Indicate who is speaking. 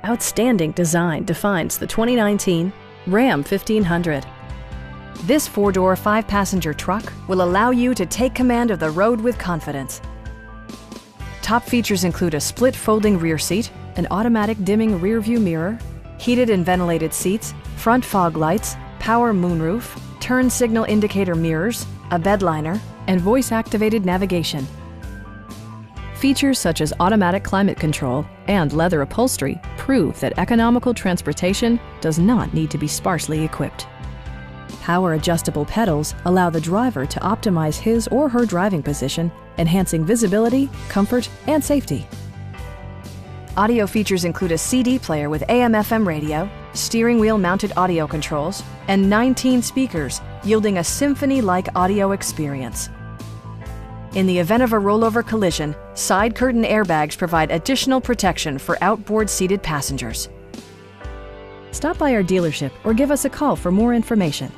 Speaker 1: Outstanding design defines the 2019 Ram 1500. This four-door, five-passenger truck will allow you to take command of the road with confidence. Top features include a split folding rear seat, an automatic dimming rear-view mirror, heated and ventilated seats, front fog lights, power moonroof, turn signal indicator mirrors, a bedliner, and voice-activated navigation. Features such as automatic climate control and leather upholstery prove that economical transportation does not need to be sparsely equipped. Power-adjustable pedals allow the driver to optimize his or her driving position, enhancing visibility, comfort, and safety. Audio features include a CD player with AM/FM radio, steering wheel-mounted audio controls, and 19 speakers, yielding a symphony-like audio experience. In the event of a rollover collision, side curtain airbags provide additional protection for outboard seated passengers. Stop by our dealership or give us a call for more information.